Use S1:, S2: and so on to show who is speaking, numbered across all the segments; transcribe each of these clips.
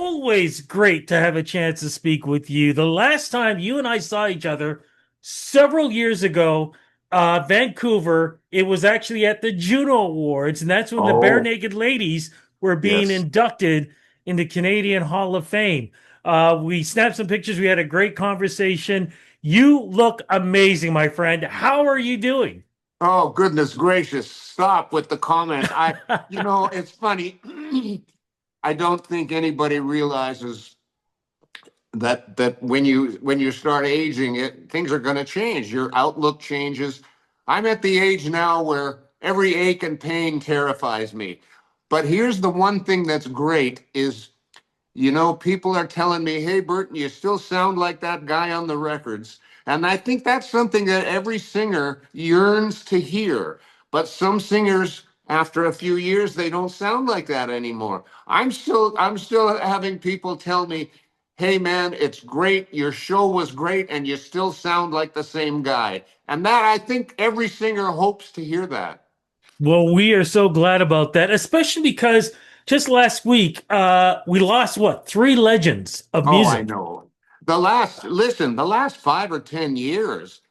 S1: always great to have a chance to speak with you. The last time you and I saw each other several years ago, Vancouver, it was actually at the Juno Awards, and that's when the Bare
S2: Oh,
S1: Naked Ladies were being
S2: yes.
S1: inducted in the Canadian Hall of Fame. We snapped some pictures. We had a great conversation. You look amazing, my friend. How are you doing?
S2: Oh, goodness gracious. Stop with the comments. It's funny. I don't think anybody realizes that when you start aging, things are going to change. Your outlook changes. I'm at the age now where every ache and pain terrifies me. But here's the one thing that's great is, people are telling me, "Hey, Burton, you still sound like that guy on the records." And I think that's something that every singer yearns to hear. But some singers, after a few years, they don't sound like that anymore. I'm still having people tell me, "Hey, man, it's great. Your show was great, and you still sound like the same guy." And that, I think every singer hopes to hear that.
S1: Well, we are so glad about that, especially because just last week, we lost what, three legends of
S2: Oh, I
S1: music.
S2: know. The last 5 or 10 years,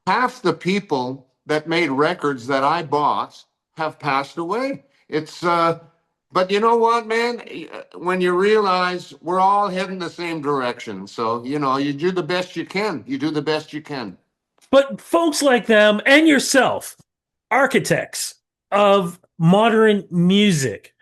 S2: half the people that made records that I bought have passed away. But you know what, man? When you realize we're all heading the same direction, so you do the best you can. You do the best you can.
S1: But folks like them and yourself, architects of modern music,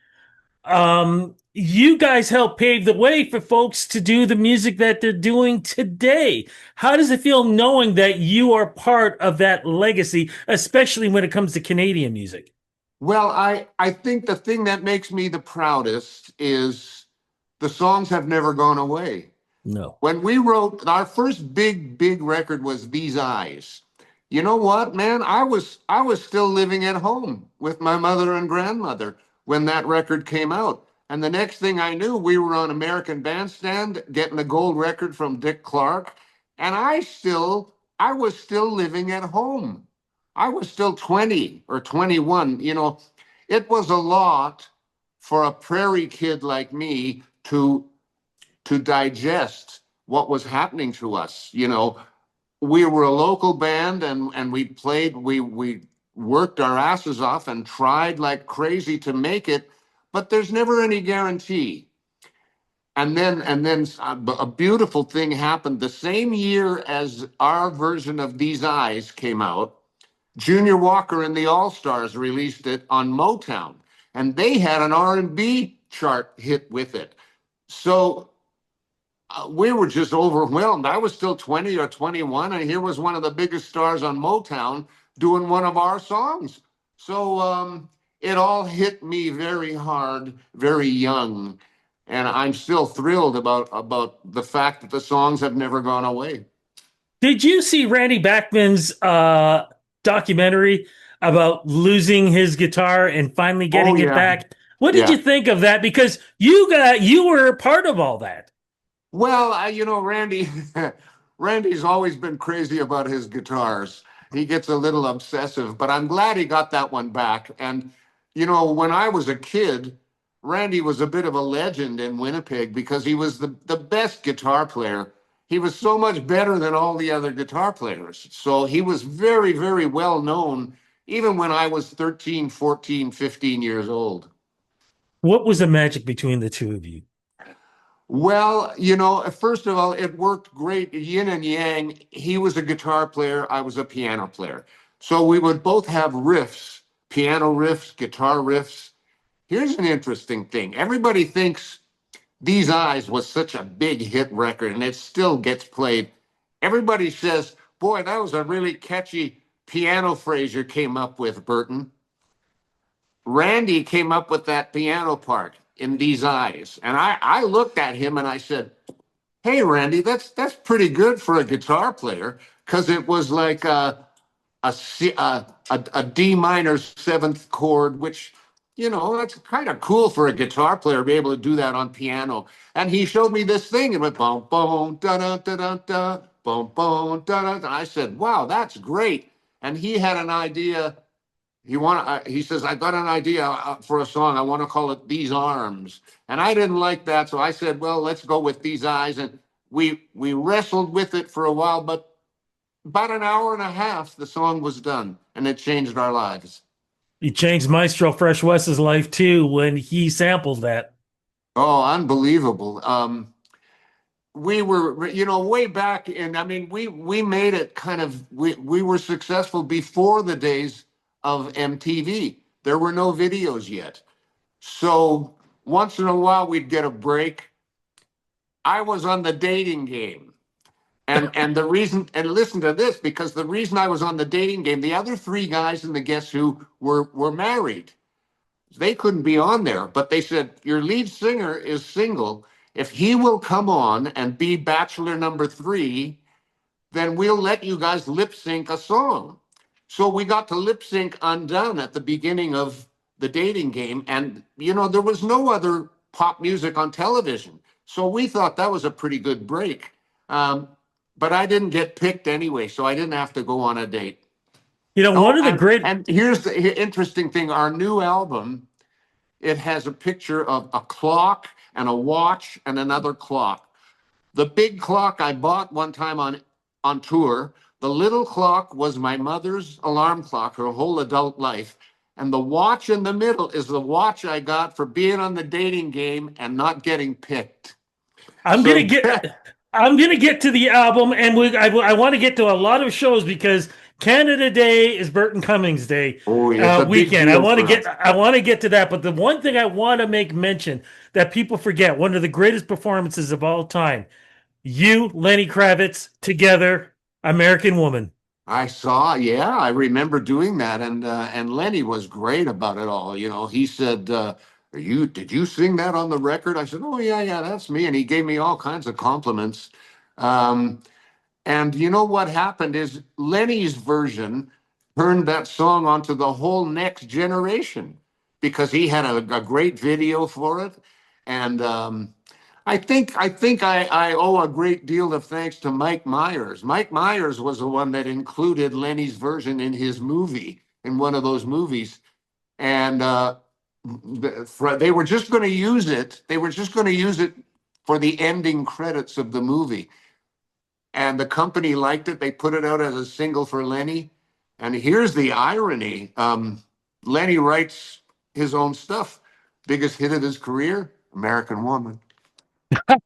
S1: you guys help pave the way for folks to do the music that they're doing today. How does it feel knowing that you are part of that legacy, especially when it comes to Canadian music?
S2: Well, I think the thing that makes me the proudest is the songs have never gone away.
S1: No.
S2: When we wrote our first big record was These Eyes. You know what, man? I was still living at home with my mother and grandmother when that record came out. And the next thing I knew, we were on American Bandstand getting a gold record from Dick Clark, and I was still living at home. I was still 20 or 21. It was a lot for a prairie kid like me to digest what was happening to us. We were a local band, and we worked our asses off and tried like crazy to make it, but there's never any guarantee. And then a beautiful thing happened the same year as our version of These Eyes came out. Junior Walker and the All Stars released it on Motown, and they had an R&B chart hit with it. So we were just overwhelmed. I was still 20 or 21, and here was one of the biggest stars on Motown doing one of our songs. So it all hit me very hard, very young, and I'm still thrilled about the fact that the songs have never gone away.
S1: Did you see Randy Bachman's documentary about losing his guitar and finally
S2: Oh
S1: getting it
S2: yeah,
S1: back? What did
S2: yeah.
S1: you think of that? Because you were a part of all that.
S2: Well, Randy, Randy's always been crazy about his guitars. He gets a little obsessive, but I'm glad he got that one back. And, when I was a kid, Randy was a bit of a legend in Winnipeg because he was the best guitar player. He was so much better than all the other guitar players. So he was very, very well known, even when I was 13, 14, 15 years old.
S1: What was the magic between the two of you?
S2: Well, first of all, it worked great, yin and yang. He was a guitar player, I was a piano player. So we would both have riffs, piano riffs, guitar riffs. Here's an interesting thing. Everybody thinks These Eyes was such a big hit record and it still gets played. Everybody says, "Boy, that was a really catchy piano phrase you came up with, Burton." Randy came up with that piano part in These Eyes. And I looked at him and I said, "Hey, Randy, that's pretty good for a guitar player," because it was like a D minor seventh chord, which that's kind of cool for a guitar player to be able to do that on piano. And he showed me this thing and went boom boom da da da da da boom boom da da. And I said, "Wow, that's great." And he had an idea. he says, I got an idea for a song. I want to call it These Arms. And I didn't like that. So I said, well, let's go with These Eyes. And we wrestled with it for a while, but about an hour and a half, the song was done and it changed our lives.
S1: He changed Maestro Fresh West's life too when he sampled that.
S2: Oh, unbelievable. We were, way back in, I mean, we made it kind of, we were successful before the days of MTV. There were no videos yet. So once in a while we'd get a break. I was on the dating game. And the reason, and listen to this, because the reason I was on the dating game, the other three guys in the Guess Who were married. They couldn't be on there, but they said, your lead singer is single. If he will come on and be bachelor number three, then we'll let you guys lip sync a song. So we got to lip sync Undone at the beginning of the dating game. And, there was no other pop music on television. So we thought that was a pretty good break. Um, but I didn't get picked anyway, so I didn't have to go on a date.
S1: One
S2: Oh,
S1: of the great
S2: and here's the interesting thing. Our new album, it has a picture of a clock and a watch and another clock. The big clock I bought one time on tour. The little clock was my mother's alarm clock her whole adult life. And the watch in the middle is the watch I got for being on the dating game and not getting picked.
S1: I'm gonna
S2: So,
S1: get I'm gonna get to the album, and I want to get to a lot of shows because Canada Day is Burton Cummings Day
S2: oh, it's a big
S1: weekend. I
S2: deal
S1: want to
S2: for
S1: get
S2: us.
S1: I want to get to that, but the one thing I want to make mention that people forget, one of the greatest performances of all time, you, Lenny Kravitz, together, American Woman.
S2: I saw, yeah, I remember doing that, and Lenny was great about it all. He said, did you sing that on the record?" I said, "Oh yeah, yeah, that's me," and he gave me all kinds of compliments. Um, and you know what happened is Lenny's version turned that song onto the whole next generation because he had a great video for it, and I owe a great deal of thanks to Mike Myers. Mike Myers was the one that included Lenny's version in his movie, in one of those movies. And they were just going to use it. They were just going to use it for the ending credits of the movie. And the company liked it. They put it out as a single for Lenny. And here's the irony. Lenny writes his own stuff. Biggest hit of his career, American Woman.
S1: I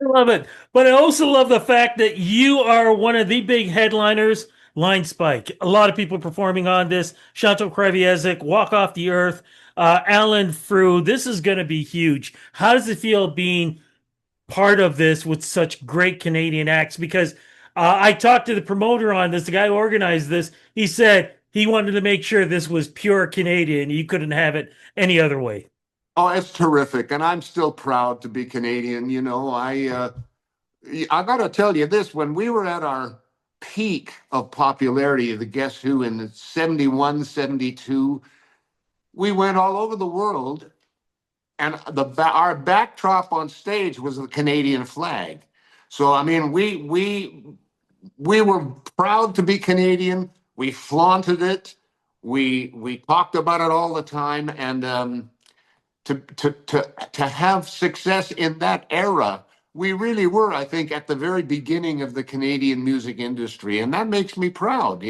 S1: love it. But I also love the fact that you are one of the big headliners, Line Spike. A lot of people performing on this. Chantal Kreviazuk, Walk Off the Earth, Alan Frew. This is going to be huge. How does it feel being part of this with such great Canadian acts? Because I talked to the promoter on this, the guy who organized this. He said he wanted to make sure this was pure Canadian. You couldn't have it any other way.
S2: Oh, it's terrific, and I'm still proud to be Canadian. I got to tell you this: when we were at our peak of popularity, the Guess Who in 71, 72, we went all over the world, and our backdrop on stage was the Canadian flag. So I mean, we were proud to be Canadian. We flaunted it. We talked about it all the time, and to have success in that era, we really were, I think, at the very beginning of the Canadian music industry, and that makes me proud.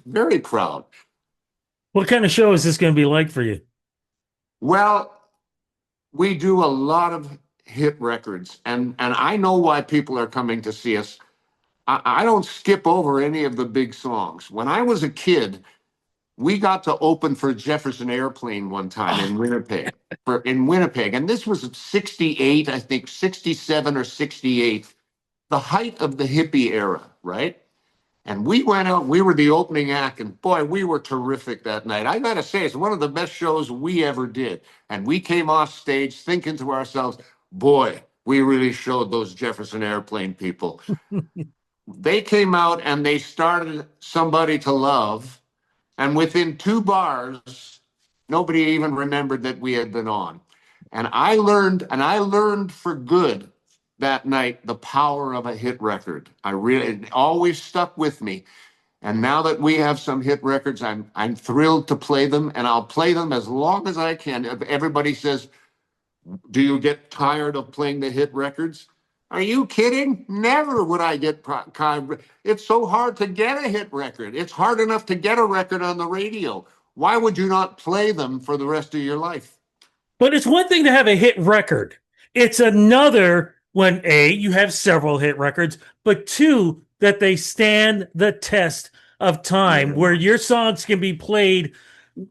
S2: Very proud.
S1: What kind of show is this going to be like for you?
S2: Well, we do a lot of hit records, and I know why people are coming to see us. I don't skip over any of the big songs. When I was a kid, we got to open for Jefferson Airplane one time in Winnipeg, and this was 68, I think 67 or 68, the height of the hippie era, right? And we went out, we were the opening act, and boy, we were terrific that night. I gotta say, it's one of the best shows we ever did. And we came off stage thinking to ourselves, boy, we really showed those Jefferson Airplane people. They came out and they started Somebody to Love, and within two bars, nobody even remembered that we had been on. And I learned for good that night the power of a hit record. It always stuck with me. And now that we have some hit records, I'm thrilled to play them, and I'll play them as long as I can. Everybody says, "Do you get tired of playing the hit records?" Are you kidding? Never would I get tired. It's so hard to get a hit record. It's hard enough to get a record on the radio. Why would you not play them for the rest of your life?
S1: But it's one thing to have a hit record. It's another when A, you have several hit records, but two, that they stand the test of time
S2: Yeah.
S1: where your songs can be played.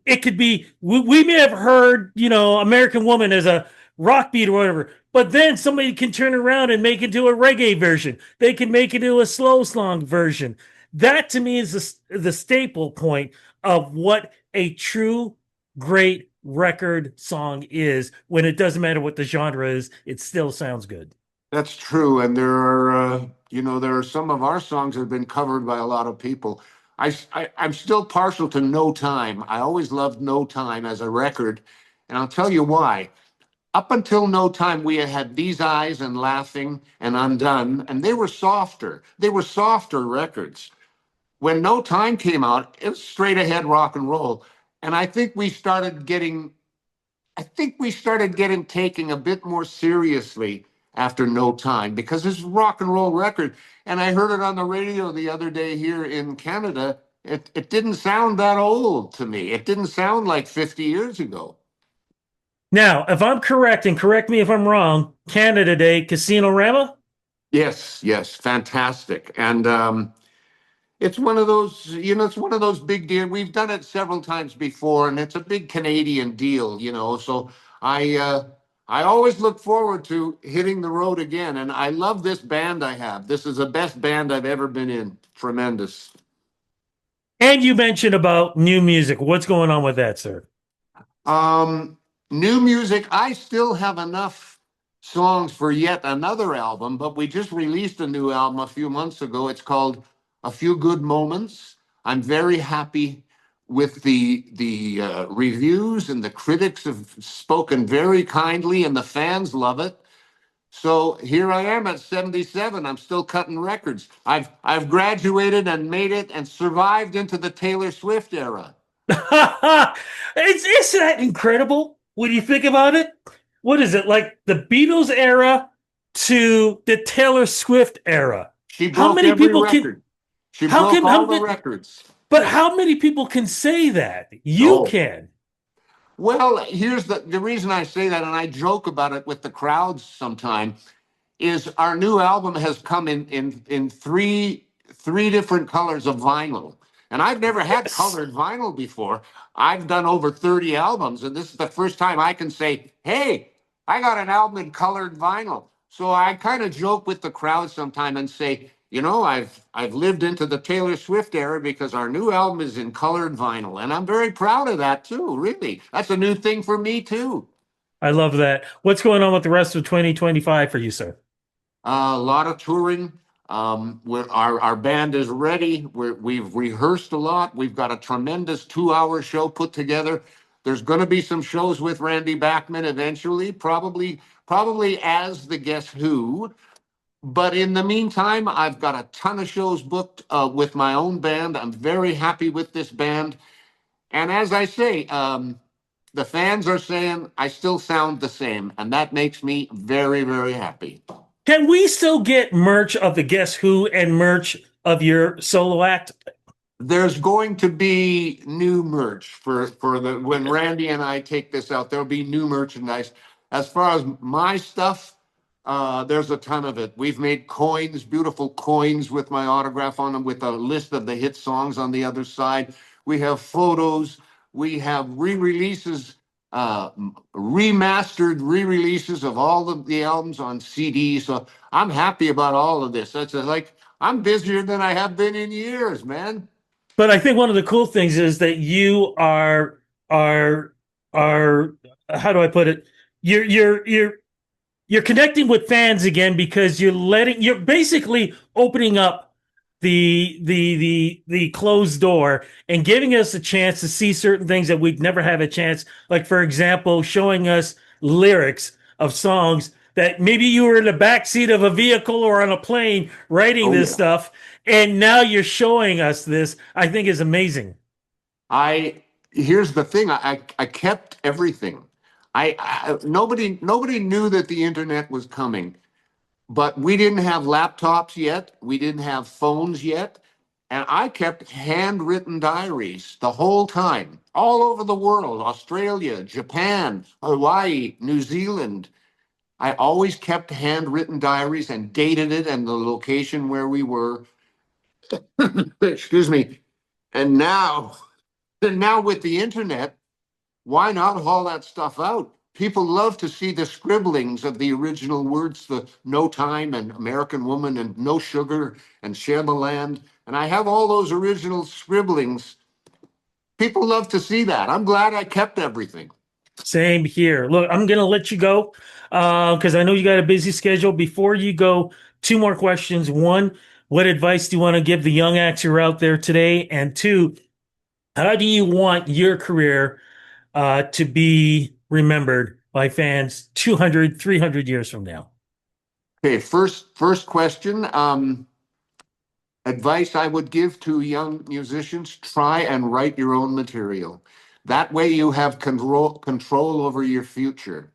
S1: It could be, we may have heard, American Woman as a rock beat or whatever, but then somebody can turn around and make it into a reggae version. They can make it into a slow song version. That to me is the staple point of what a true great record song is. When it doesn't matter what the genre is, it still sounds good.
S2: That's true, and there are some of our songs that have been covered by a lot of people. I'm still partial to No Time. I always loved No Time as a record, and I'll tell you why. Up until No Time, we had These Eyes and Laughing and Undone, and they were softer. They were softer records. When No Time came out, it was straight ahead rock and roll, and I think we started getting taken a bit more seriously after No Time because it's a rock and roll record. And I heard it on the radio the other day here in Canada. It didn't sound that old to me. It didn't sound like 50 years ago.
S1: Now, if I'm correct, and correct me if I'm wrong, Canada Day, Casino Rama?
S2: Yes, yes, fantastic. And it's one of those big deals. We've done it several times before, and it's a big Canadian deal. So I uh, I always look forward to hitting the road again, and I love this band I have. This is the best band I've ever been in. Tremendous.
S1: And you mentioned about new music. What's going on with that, sir?
S2: Um, New music. I still have enough songs for yet another album, but we just released a new album a few months ago. It's called A Few Good Moments. I'm very happy with the reviews, and the critics have spoken very kindly, and the fans love it. So here I am at 77. I'm still cutting records. I've graduated and made it and survived into the Taylor Swift era.
S1: Isn't that incredible when you think about it? What is it, like the Beatles era to the Taylor Swift era?
S2: She
S1: How
S2: broke
S1: many
S2: every
S1: people can,
S2: record. She
S1: how
S2: broke
S1: can,
S2: all
S1: how
S2: the
S1: many,
S2: records.
S1: but how many people can say that? You
S2: Oh,
S1: can.
S2: well, here's the reason I say that, and I joke about it with the crowds sometime, is our new album has come in three different colors of vinyl. And I've never had
S1: Yes.
S2: colored vinyl before. I've done over 30 albums, and this is the first time I can say, "Hey, I got an album in colored vinyl." So I kind of joke with the crowd sometime and say, I've lived into the Taylor Swift era because our new album is in colored vinyl, and I'm very proud of that too. Really, that's a new thing for me too.
S1: I love that. What's going on with the rest of 2025 for you, sir?
S2: A lot of touring. Our band is ready. We've rehearsed a lot. We've got a tremendous 2 hour show put together. There's going to be some shows with Randy Bachman eventually, probably as the Guess Who. But in the meantime, I've got a ton of shows booked with my own band. I'm very happy with this band. And as I say, the fans are saying I still sound the same, and that makes me very, very happy.
S1: Can we still get merch of the Guess Who and merch of your solo act?
S2: There's going to be new merch for the when Randy and I take this out. There'll be new merchandise. As far as my stuff, there's a ton of it. We've made coins, beautiful coins with my autograph on them, with a list of the hit songs on the other side. We have photos. We have re-releases, remastered re-releases of all of the albums on CD. So I'm happy about all of this. That's like I'm busier than I have been in years, man.
S1: But I think one of the cool things is that you are how do I put it? You're connecting with fans again because you're basically opening up the closed door and giving us a chance to see certain things that we'd never have a chance. Like for example, showing us lyrics of songs that maybe you were in the back seat of a vehicle or on a plane writing
S2: Oh
S1: this
S2: yeah.
S1: stuff, and now you're showing us this. I think is amazing.
S2: I Here's the thing. I kept everything. Nobody knew that the internet was coming, but we didn't have laptops yet. We didn't have phones yet. And I kept handwritten diaries the whole time, all over the world, Australia, Japan, Hawaii, New Zealand. I always kept handwritten diaries and dated it and the location where we were. Excuse me. And now with the internet, why not haul that stuff out? People love to see the scribblings of the original words, the no time and American woman and no sugar and share the land. And I have all those original scribblings. People love to see that. I'm glad I kept everything.
S1: Same here. Look, I'm gonna let you go because I know you got a busy schedule. Before you go, two more questions. One, what advice do you want to give the young acts who are out there today? And two, how do you want your career to be remembered by fans 200, 300 years from now?
S2: Okay, first question. Advice I would give to young musicians: try and write your own material. That way you have control over your future.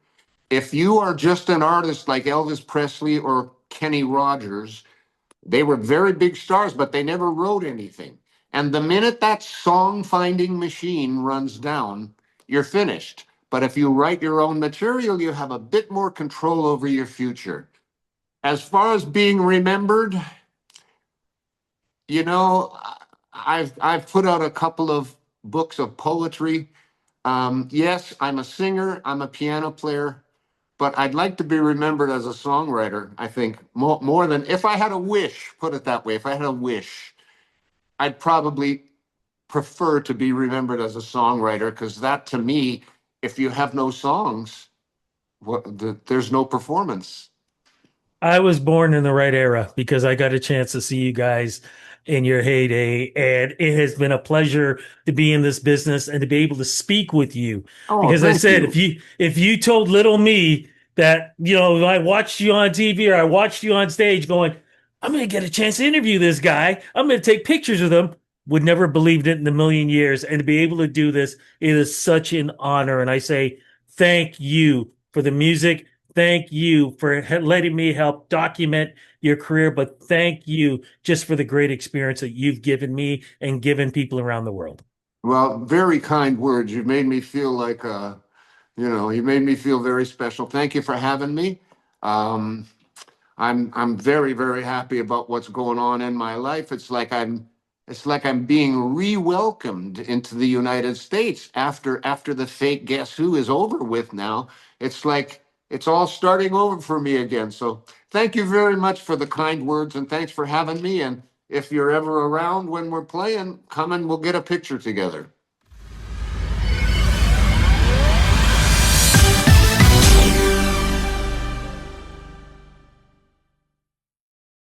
S2: If you are just an artist like Elvis Presley or Kenny Rogers, they were very big stars, but they never wrote anything. And the minute that song finding machine runs down, you're finished. But if you write your own material, you have a bit more control over your future. As far as being remembered, you know, I've put out a couple of books of poetry. Yes, I'm a singer, I'm a piano player, but I'd like to be remembered as a songwriter. I think more than if I had a wish, put it that way. If I had a wish, I'd probably prefer to be remembered as a songwriter because that, to me, if you have no songs, there's no performance.
S1: I was born in the right era because I got a chance to see you guys in your heyday, and it has been a pleasure to be in this business and to be able to speak with you.
S2: Oh,
S1: Because I
S2: thank
S1: said,
S2: you.
S1: if you told little me that I watched you on TV or I watched you on stage, going, I'm going to get a chance to interview this guy. I'm going to take pictures of him. Would never believed it in a million years. And to be able to do this, it is such an honor. And I say thank you for the music. Thank you for letting me help document your career, but thank you just for the great experience that you've given me and given people around the world.
S2: Well, very kind words. You've made me feel like you made me feel very special. Thank you for having me. Um, I'm very, very happy about what's going on in my life. It's like I'm being re-welcomed into the United States after the fake Guess Who is over with now. It's like it's all starting over for me again. So thank you very much for the kind words and thanks for having me. And if you're ever around when we're playing, come and we'll get a picture together.